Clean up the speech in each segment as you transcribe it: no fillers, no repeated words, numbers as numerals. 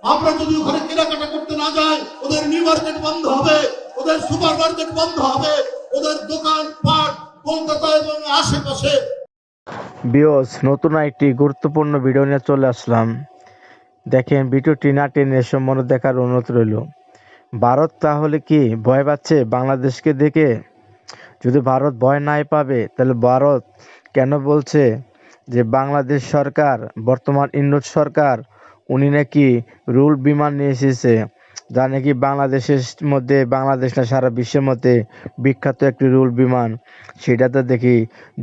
আমরা যদি ওখানে কেনাকাটা করতে না যাই, ওদের নিউ মার্কেট বন্ধ হবে, ওদের সুপার মার্কেট বন্ধ হবে, ওদের দোকান পাট কলকাতা এবং আশেপাশে। ভিউয়ার্স, নতুন একটি গুরুত্বপূর্ণ ভিডিও নিয়ে চলে আসলাম। দেখেন, ভিডিওটি না টেনে সম্পূর্ণ দেখার অনুরোধ রইল। ভারত তাহলে কি ভয় পাচ্ছে বাংলাদেশকে দেখে? যদি ভারত ভয় নাই পাবে, তাহলে ভারত কেন বলছে যে বাংলাদেশ সরকার, বর্তমান ইউনূস সরকার, উনি নাকি রুল বিমান নিয়ে এসেছে, যা নাকি বাংলাদেশের মধ্যে, বাংলাদেশ না সারা বিশ্বের মধ্যে বিখ্যাত একটি রুল বিমান। সেটাতে দেখি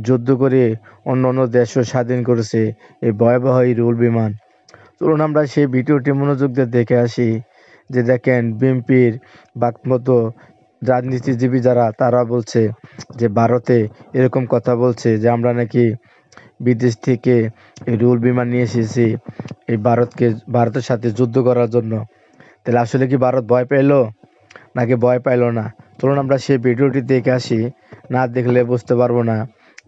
যুদ্ধ করে অন্য অন্য দেশও স্বাধীন করেছে এই ভয়াবহ এই রুল বিমান। চলুন আমরা সেই ভিডিওটি মনোযোগ দিয়ে দেখে আসি। যে দেখেন, বিএনপির মতো রাজনীতিজীবী যারা, তারা বলছে যে ভারতে এরকম কথা বলছে যে আমরা নাকি বিদেশ থেকে এই রুল বিমান নিয়ে এসেছি এই ভারতের সাথে যুদ্ধ করার জন্য। তাহলে আসলে কি ভারত ভয় পেলো নাকি ভয় পাইলো না? চলুন আমরা সেই ভিডিওটি দেখে আসি। না দেখলে বুঝতে পারবো না।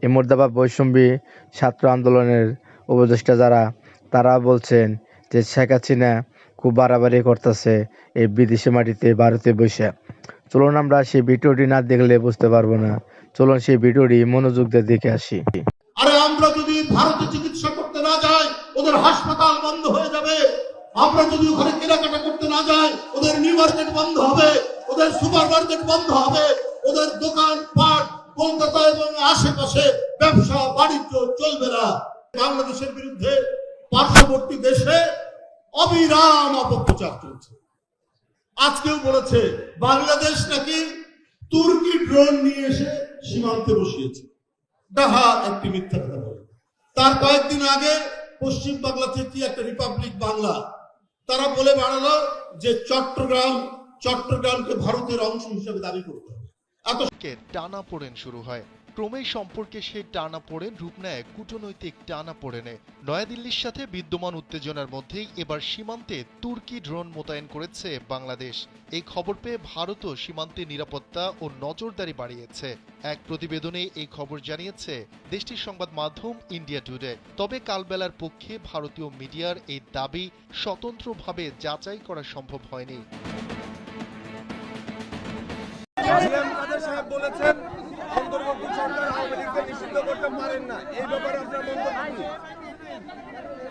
এই মুর্দাবাদ বৈষম্যী ছাত্র আন্দোলনের উপদেষ্টা যারা, তারা বলছেন যে শেখ হাসিনা খুব বাড়াবাড়ি করতেছে এই বিদেশি মাটিতে, ভারতে বসে। চলুন আমরা সেই ভিডিওটি না দেখলে বুঝতে পারবো না। চলুন সেই ভিডিওটি মনোযোগ দিয়ে দেখে আসি। আরে আমরা যদি ভারতে চিকিৎসা করতে না যাই, ওদের হাসপাতাল বন্ধ হয়ে যাবে। আমরা যদি ওখানে কেনাকাটা করতে না যাই, ওদের নিউ মার্কেট বন্ধ হবে, ওদের সুপার মার্কেট বন্ধ হবে, ওদের দোকান পাট কলকাতা এবং আশেপাশে ব্যবসা বাণিজ্য চলবে না। বাংলাদেশের বিরুদ্ধে পার্শ্ববর্তী দেশে অবিরাম অপপ্রচার চলছে। আজকেও বলেছে বাংলাদেশ নাকি তুর্কি ড্রোন নিয়ে এসে সীমান্তে বসিয়েছে। ডাহা একটি মিথ্যা কথা বলে। তার কয়েকদিন আগে পশ্চিম বাংলা থেকে একটা রিপাবলিক বাংলা, তারা বলে বাড়ালো যে চট্টগ্রামকে ভারতের অংশ হিসেবে দাবি করতে হবে। টানাপোড়েন শুরু হয়। ক্রমেই সম্পর্কে সেই টানাপোড়েন রূপ নেয় কূটনৈতিক টানাপোড়েনে। নয়াদিল্লির সাথে বিদ্যমান উত্তেজনার মধ্যেই এবার সীমান্তে তুর্কি ড্রোন মোতায়েন করেছে বাংলাদেশ। এই খবর পেয়ে ভারতও সীমান্তে নিরাপত্তা ও নজরদারি বাড়িয়েছে। এক প্রতিবেদনে এই খবর জানিয়েছে দেশটির সংবাদ মাধ্যম ইন্ডিয়া টুডে। তবে কালবেলার পক্ষে ভারতীয় মিডিয়ার এই দাবি স্বতন্ত্রভাবে যাচাই করা সম্ভব হয়নি। বলেছেন অন্তর্বর্তী সরকার আওয়ামী লীগকে নিষিদ্ধ করতে পারেন না, এই ব্যাপারে আপনার মন্তব্য কি?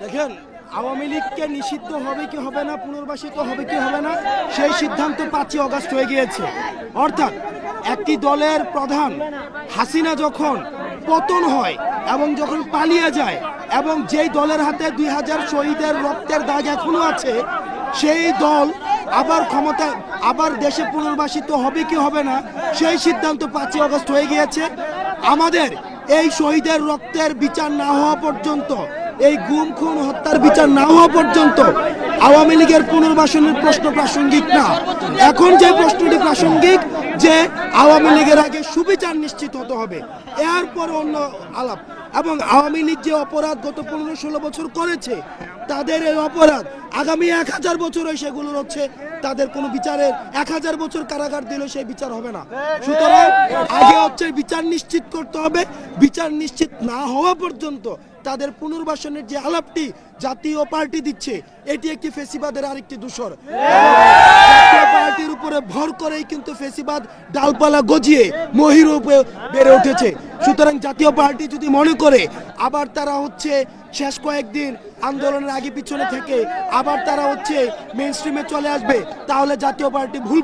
দেখেন, আওয়ামী লীগকে নিষিদ্ধ হবে কি হবে না, পুনর্বাসিত হবে কি হবে না, সেই সিদ্ধান্ত 5 অগস্ট হয়ে গিয়েছে। অর্থাৎ একটি দলের প্রধান হাসিনা যখন পতন হয় এবং যখন পালিয়ে যায়, এবং যেই দলের হাতে 2000 শহীদের রক্তের দাগ এখনো আছে, সেই দল আবার ক্ষমতায়, আবার দেশে পুনর্বাসিত হবে কি হবে না, সেই সিদ্ধান্ত 5 অগস্ট হয়ে গিয়েছে। আমাদের এই শহীদের রক্তের বিচার না হওয়া পর্যন্ত, এই গুম খুন হত্যার বিচার না হওয়া পর্যন্ত আওয়ামী লীগের পুনর্বাসনের প্রশ্ন প্রাসঙ্গিক না। এখন যে প্রশ্নটি প্রাসঙ্গিক, যে আওয়ামী লীগের আগে সুবিচার নিশ্চিত হতে হবে, এরপর অন্য আলাপ। এবং আওয়ামী লীগ যে অপরাধ গত 15-16 বছর করেছে, তাদের এই অপরাধ আগামী 1000 বছরে সেগুলোর হচ্ছে তাদের কোনো বিচারের 1000 বছর কারাগার দিলে সেই বিচার হবে না। সুতরাং আগে হচ্ছে বিচার নিশ্চিত করতে হবে। বিচার নিশ্চিত না হওয়া পর্যন্ত তাদের পুনর্বাসনের যে আলাপটি জাতীয় পার্টি দিচ্ছে, এটি একটি ফেসিবাদের আরেকটি দূষর। জাতীয় পার্টির উপরে ভর করেই কিন্তু ফেসিবাদ ডালপালা গজিয়ে মহিরূপে বেড়ে উঠেছে। সুতরাং জাতীয় পার্টি যদি মনে করে আবার তারা হচ্ছে শেষ কয়েকদিন আন্দোলনের আগে পিছনে থেকে আবার তারা হচ্ছে মেইনস্ট্রিমে চলে আসবে, তাহলে জাতীয় পার্টি ভুল